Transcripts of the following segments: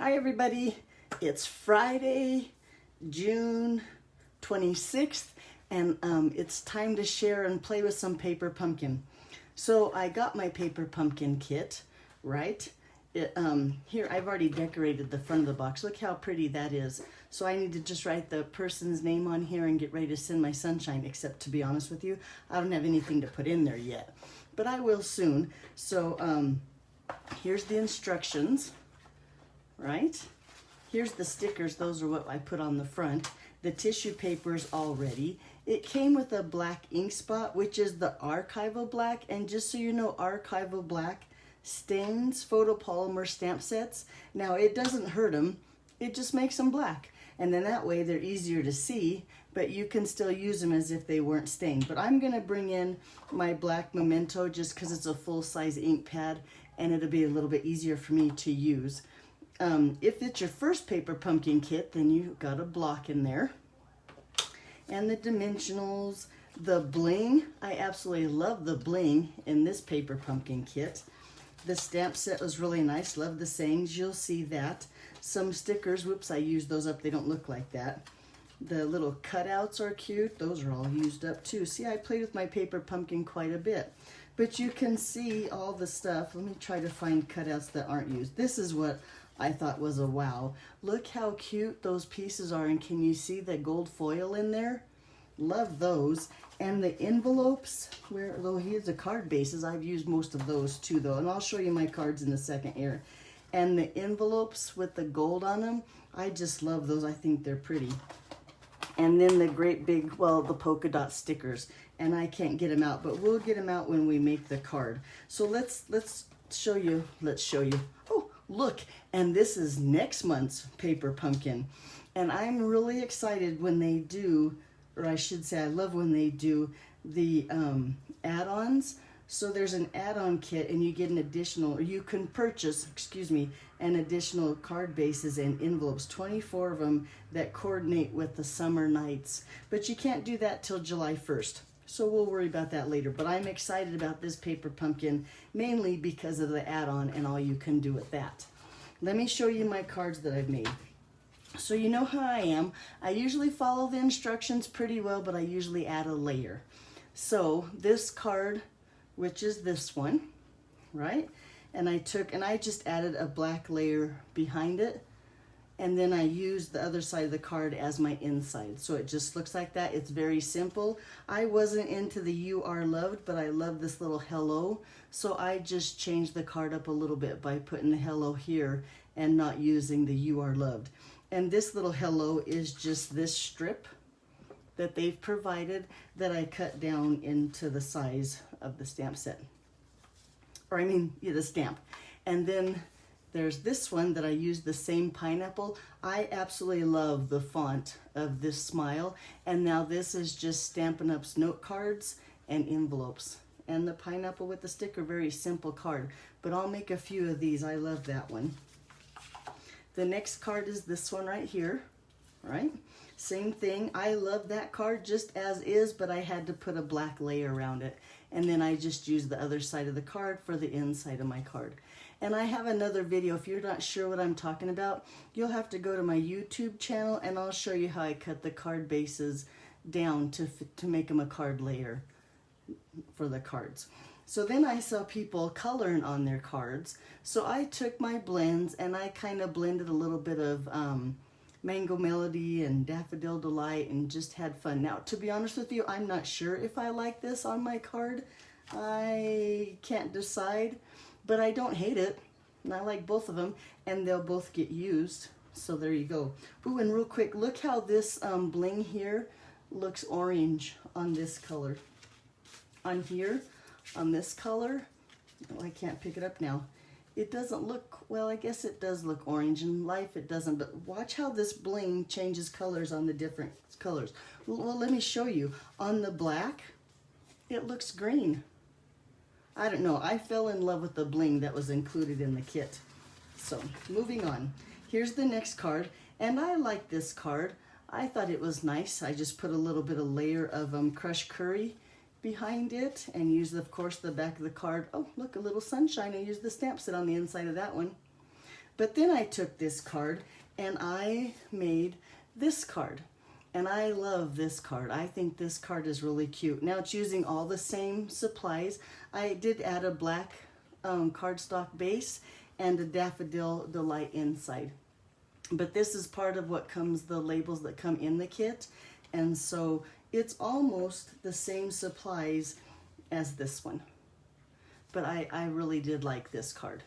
Hi everybody, it's Friday, June 26th, and it's time to share and play with some paper pumpkin. So I got my paper pumpkin kit, right? Here, I've already decorated the front of the box. Look how pretty that is. So I need to just write the person's name on here and get ready to send my sunshine, except to be honest with you, I don't have anything to put in there yet, but I will soon. So here's the instructions. Right? Here's the stickers. Those are what I put on the front. The tissue paper's all ready. It came with a black ink spot, which is the archival black. And just so you know, archival black stains photopolymer stamp sets. Now, it doesn't hurt them. It just makes them black. And then that way they're easier to see, but you can still use them as if they weren't stained. But I'm going to bring in my black Memento just because it's a full-size ink pad and it'll be a little bit easier for me to use. If it's your first paper pumpkin kit, then you got a block in there. And the dimensionals, the bling. I absolutely love the bling in this paper pumpkin kit. The stamp set was really nice. Love the sayings. You'll see that. Some stickers. Whoops, I used those up. They don't look like that. The little cutouts are cute. Those are all used up too. See, I played with my paper pumpkin quite a bit. But you can see all the stuff. Let me try to find cutouts that aren't used. This is what I thought was a wow. Look how cute those pieces are, and can you see the gold foil in there? Love those. And the envelopes, though here's the card bases, I've used most of those too though, and I'll show you my cards in a second here. And the envelopes with the gold on them, I just love those. I think they're pretty. And then the great big, well, the polka dot stickers, and I can't get them out, but we'll get them out when we make the card. So let's show you. Oh, look, and this is next month's paper pumpkin. And I'm really excited when they do, or I should say I love when they do the add-ons. So there's an add-on kit and you get an additional, or you can purchase, an additional card bases and envelopes, 24 of them that coordinate with the summer nights. But you can't do that till July 1st. So we'll worry about that later. But I'm excited about this paper pumpkin, mainly because of the add-on and all you can do with that. Let me show you my cards that I've made. So you know how I am. I usually follow the instructions pretty well, but I usually add a layer. So this card, which is this one, right? And I just added a black layer behind it. And then I used the other side of the card as my inside. So it just looks like that. It's very simple. I wasn't into the You Are Loved, but I love this little hello. So I just changed the card up a little bit by putting the hello here and not using the You Are Loved. And this little hello is just this strip that they've provided that I cut down into the size of the stamp set. Or the stamp. And then there's this one that I used the same pineapple. I absolutely love the font of this smile. And now this is just Stampin' Up's note cards and envelopes. And the pineapple with the sticker, very simple card. But I'll make a few of these. I love that one. The next card is this one right here, right? Same thing. I love that card just as is, but I had to put a black layer around it. And then I just used the other side of the card for the inside of my card. And I have another video. If you're not sure what I'm talking about, you'll have to go to my YouTube channel and I'll show you how I cut the card bases down to make them a card layer for the cards. So then I saw people coloring on their cards. So I took my blends and I kind of blended a little bit of Mango Melody and Daffodil Delight and just had fun. Now, to be honest with you, I'm not sure if I like this on my card. I can't decide. But I don't hate it, and I like both of them, and they'll both get used. So there you go. Ooh, and real quick, look how this bling here looks orange on this color. On here, on this color, oh, I can't pick it up now. It doesn't look, well, I guess it does look orange. In life it doesn't, but watch how this bling changes colors on the different colors. Well, let me show you. On the black, it looks green. I don't know, I fell in love with the bling that was included in the kit. So, moving on. Here's the next card, and I like this card. I thought it was nice. I just put a little bit of layer of crushed curry behind it and used, of course, the back of the card. Oh, look, a little sunshine. I used the stamp set on the inside of that one. But then I took this card and I made this card. And I love this card. I think this card is really cute. Now it's using all the same supplies. I did add a black cardstock base and a Daffodil Delight inside. But this is part of what comes, the labels that come in the kit. And so it's almost the same supplies as this one. But I really did like this card.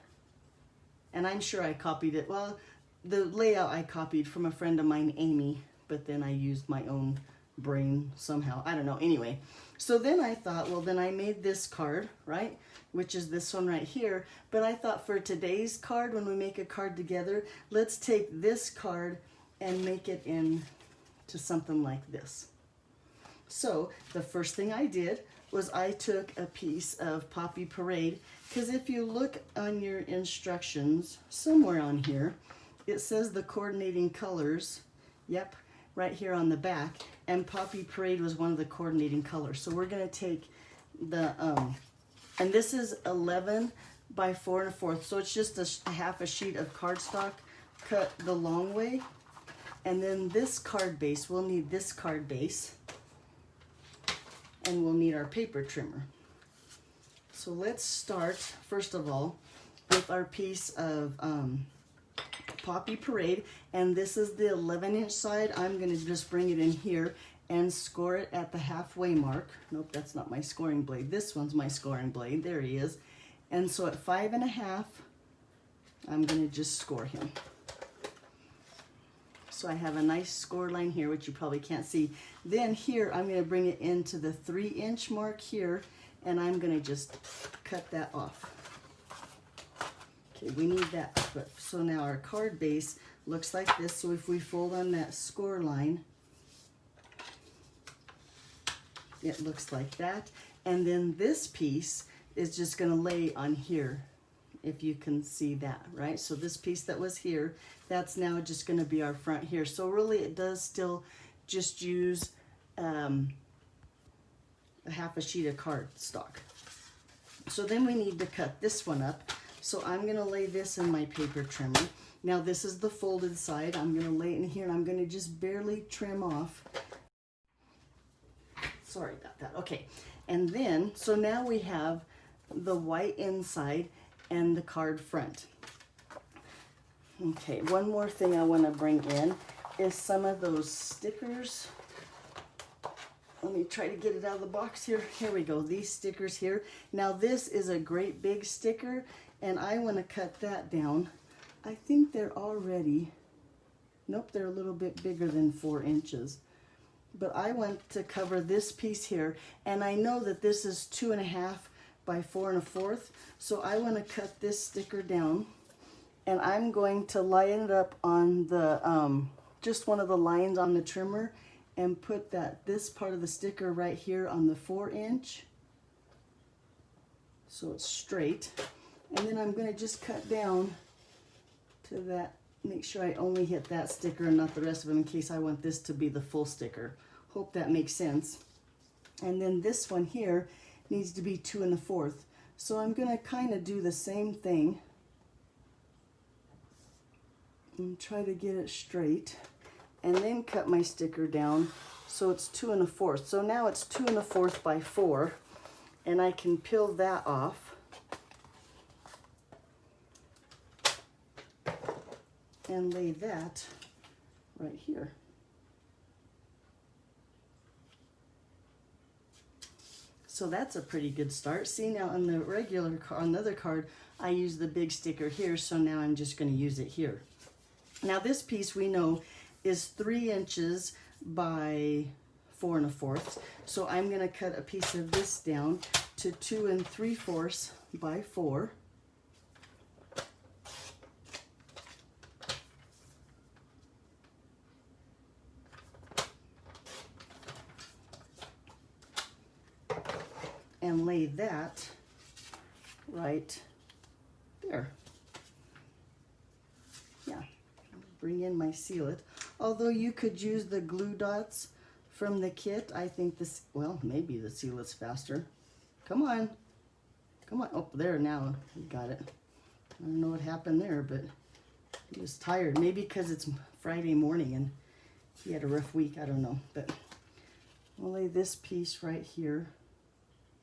And I'm sure I copied it. Well, the layout I copied from a friend of mine, Amy, but then I used my own brain somehow. I don't know. Anyway, so then I thought, well, then I made this card, right? Which is this one right here. But I thought for today's card, when we make a card together, let's take this card and make it into something like this. So the first thing I did was I took a piece of Poppy Parade, because if you look on your instructions, somewhere on here, it says the coordinating colors. Yep, right here on the back, and Poppy Parade was one of the coordinating colors. So we're going to take the, and this is 11 by 4 1/4, so it's just a half a sheet of cardstock cut the long way. And then this card base, we'll need this card base, and we'll need our paper trimmer. So let's start, first of all, with our piece of Poppy Parade, and this is the 11-inch side. I'm going to just bring it in here and score it at the halfway mark. Nope, that's not my scoring blade. This one's my scoring blade. There he is. And so at 5 1/2, I'm going to just score him. So I have a nice score line here, which you probably can't see. Then here, I'm going to bring it into the 3-inch mark here, and I'm going to just cut that off. Okay, we need that. But so now our card base looks like this. So if we fold on that score line, it looks like that. And then this piece is just going to lay on here, if you can see that, right? So this piece that was here, that's now just going to be our front here. So really it does still just use a half a sheet of cardstock. So then we need to cut this one up. So I'm going to lay this in my paper trimmer. Now this is the folded side. I'm going to lay it in here and I'm going to just barely trim off. Sorry about that. Okay. And then, so now we have the white inside and the card front. Okay, one more thing I want to bring in is some of those stickers. Let me try to get it out of the box here. Here we go, these stickers here. Now this is a great big sticker, and I want to cut that down. I think they're already, nope, they're a little bit bigger than 4 inches. But I want to cover this piece here, and I know that this is 2 1/2 by 4 1/4, so I want to cut this sticker down, and I'm going to line it up on the, just one of the lines on the trimmer, and put this part of the sticker right here on the 4-inch, so it's straight. And then I'm going to just cut down to that, make sure I only hit that sticker and not the rest of them in case I want this to be the full sticker. Hope that makes sense. And then this one here needs to be 2 1/4. So I'm going to kind of do the same thing and try to get it straight, and then cut my sticker down so it's 2 1/4. So now it's 2 1/4 by 4, and I can peel that off. And lay that right here. So that's a pretty good start. See, now on the regular card, on the other card, I use the big sticker here, so now I'm just going to use it here. Now this piece we know is 3 inches by 4 1/4. So I'm going to cut a piece of this down to 2 3/4 by 4. And lay that right there. Yeah, bring in my seal it. Although you could use the glue dots from the kit, I think this, well, maybe the seal is faster. Come on. Come on. Oh, there now. You got it. I don't know what happened there, but He was tired, maybe because it's Friday morning and he had a rough week, I don't know. But we'll lay this piece right here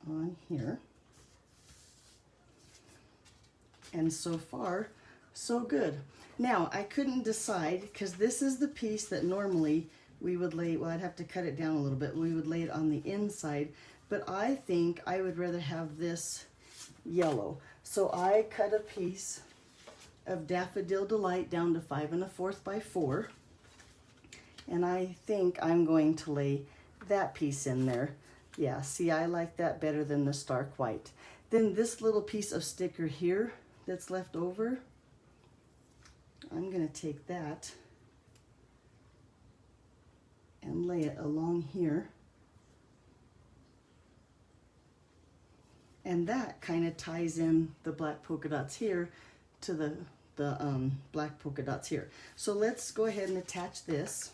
on here. And so far, so good. Now, I couldn't decide, because this is the piece that normally we would lay, well, I'd have to cut it down a little bit. We would lay it on the inside, but I think I would rather have this yellow. So I cut a piece of Daffodil Delight down to 5 1/4 by 4. And I think I'm going to lay that piece in there. Yeah, see, I like that better than the stark white. Then this little piece of sticker here that's left over, I'm going to take that and lay it along here. And that kind of ties in the black polka dots here to the black polka dots here. So let's go ahead and attach this.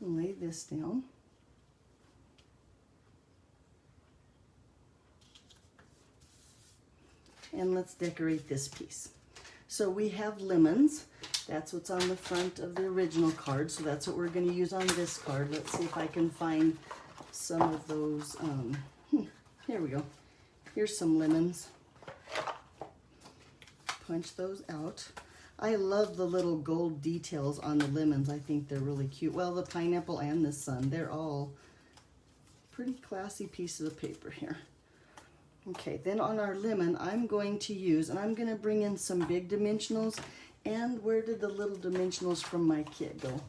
Lay this down. And let's decorate this piece. So we have lemons. That's what's on the front of the original card. So that's what we're going to use on this card. Let's see if I can find some of those. Here we go. Here's some lemons. Punch those out. I love the little gold details on the lemons. I think they're really cute. Well, the pineapple and the sun, they're all pretty classy pieces of paper here. Okay, then on our lemon, I'm going to use, and I'm going to bring in some big dimensionals. And where did the little dimensionals from my kit go?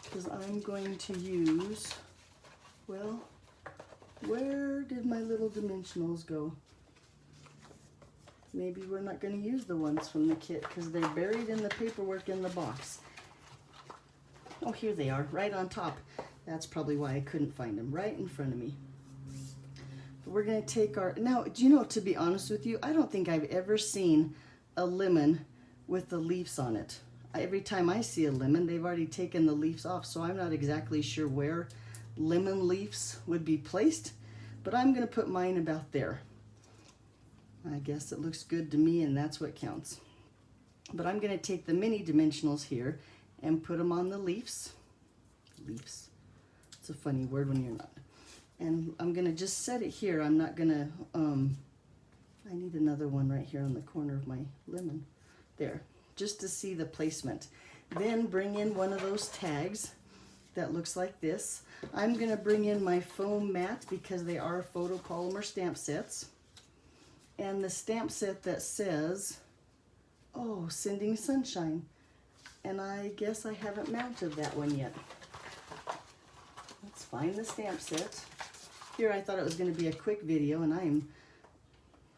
Because I'm going to use, well, where did my little dimensionals go? Maybe we're not going to use the ones from the kit because they're buried in the paperwork in the box. Oh, here they are, right on top. That's probably why I couldn't find them, right in front of me. But we're going to take our, now, do you know, to be honest with you, I don't think I've ever seen a lemon with the leaves on it. Every time I see a lemon, they've already taken the leaves off, so I'm not exactly sure where lemon leaves would be placed, but I'm going to put mine about there. I guess it looks good to me, and that's what counts. But I'm going to take the mini dimensionals here and put them on the leaves. Leaves. It's a funny word when you're not. And I'm going to just set it here. I'm not going to, I need another one right here on the corner of my lemon. There, just to see the placement. Then bring in one of those tags that looks like this. I'm going to bring in my foam mat because they are photopolymer stamp sets. And the stamp set that says, oh, Sending Sunshine. And I guess I haven't mounted that one yet. Let's find the stamp set. Here I thought it was going to be a quick video, and I am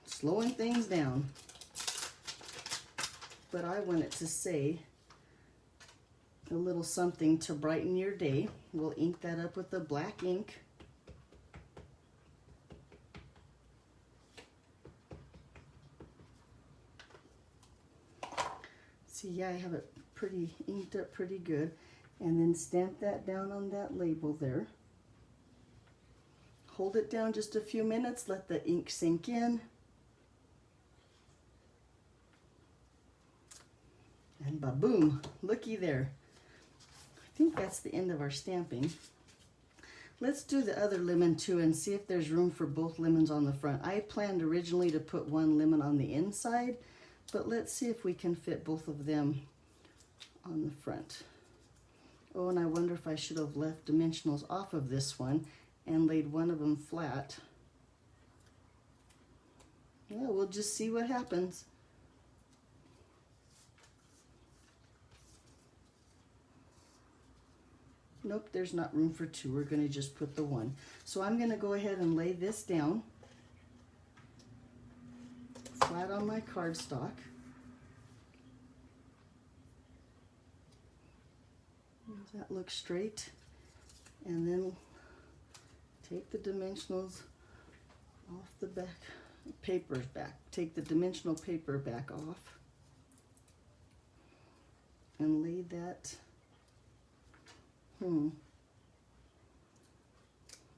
slowing things down. But I want it to say a little something to brighten your day. We'll ink that up with the black ink. See, yeah, I have it pretty inked up pretty good. And then stamp that down on that label there. Hold it down just a few minutes, let the ink sink in. And ba-boom, looky there. I think that's the end of our stamping. Let's do the other lemon too and see if there's room for both lemons on the front. I planned originally to put one lemon on the inside, but let's see if we can fit both of them on the front. Oh, and I wonder if I should have left dimensionals off of this one and laid one of them flat. Yeah, we'll just see what happens. Nope, there's not room for two. We're going to just put the one. So I'm going to go ahead and lay this down flat on my cardstock. Does that look straight? And then take the dimensionals off the back, papers back. Take the dimensional paper back off and lay that. I don't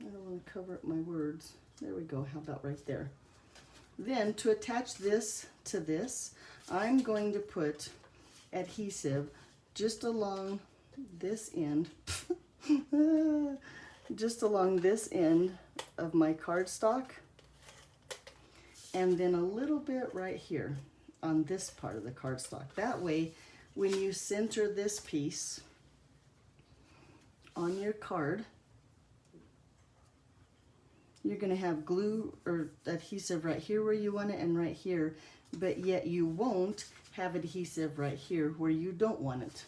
want to cover up my words. There we go. How about right there? Then to attach this to this, I'm going to put adhesive just along this end, just along this end of my cardstock, and then a little bit right here on this part of the cardstock. That way, when you center this piece on your card, you're going to have glue or adhesive right here where you want it and right here, but yet you won't have adhesive right here where you don't want it.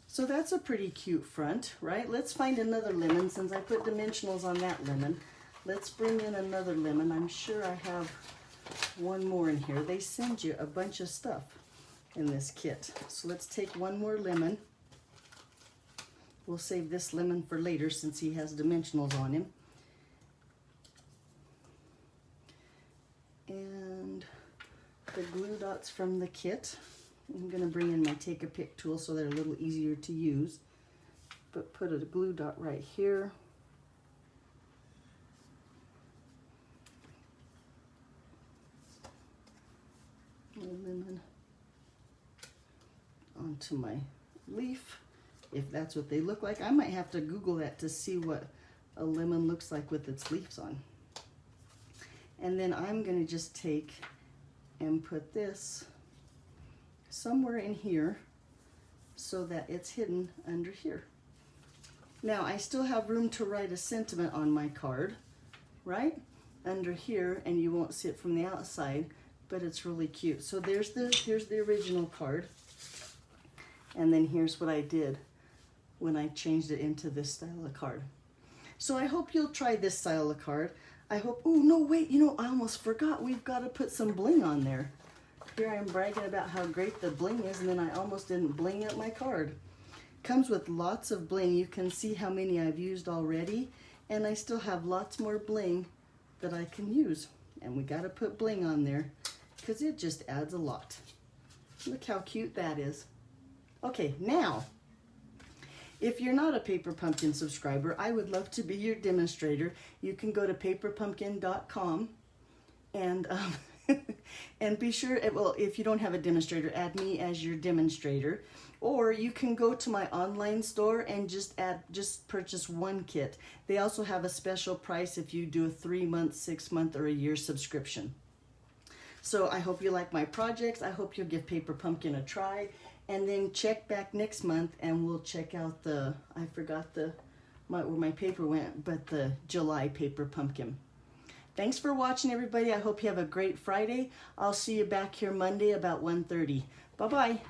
So that's a pretty cute front, right? Let's find another lemon. Since I put dimensionals on that lemon, let's bring in another lemon. I'm sure I have one more in here. They send you a bunch of stuff in this kit. So let's take one more lemon. We'll save this lemon for later since he has dimensionals on him. And the glue dots from the kit. I'm going to bring in my take a pick tool so they're a little easier to use. But put a glue dot right here. A lemon onto my leaf, if that's what they look like. I might have to Google that to see what a lemon looks like with its leaves on. And then I'm going to just take and put this somewhere in here so that it's hidden under here. Now I still have room to write a sentiment on my card, right? Under here, and you won't see it from the outside, but it's really cute. So here's the original card. And then here's what I did when I changed it into this style of card. So I hope you'll try this style of card. I hope, oh no, wait, you know, I almost forgot. We've got to put some bling on there. Here I'm bragging about how great the bling is, and then I almost didn't bling up my card. Comes with lots of bling. You can see how many I've used already, and I still have lots more bling that I can use. And we got to put bling on there because it just adds a lot. Look how cute that is. Okay, now, if you're not a Paper Pumpkin subscriber, I would love to be your demonstrator. You can go to paperpumpkin.com and and be sure, well, if you don't have a demonstrator, add me as your demonstrator. Or you can go to my online store and just purchase one kit. They also have a special price if you do a 3-month, 6-month, or a year subscription. So I hope you like my projects. I hope you'll give Paper Pumpkin a try. And then check back next month and we'll check out the, I forgot where my paper went, but the July Paper Pumpkin. Thanks for watching, everybody. I hope you have a great Friday. I'll see you back here Monday about 1:30. Bye-bye.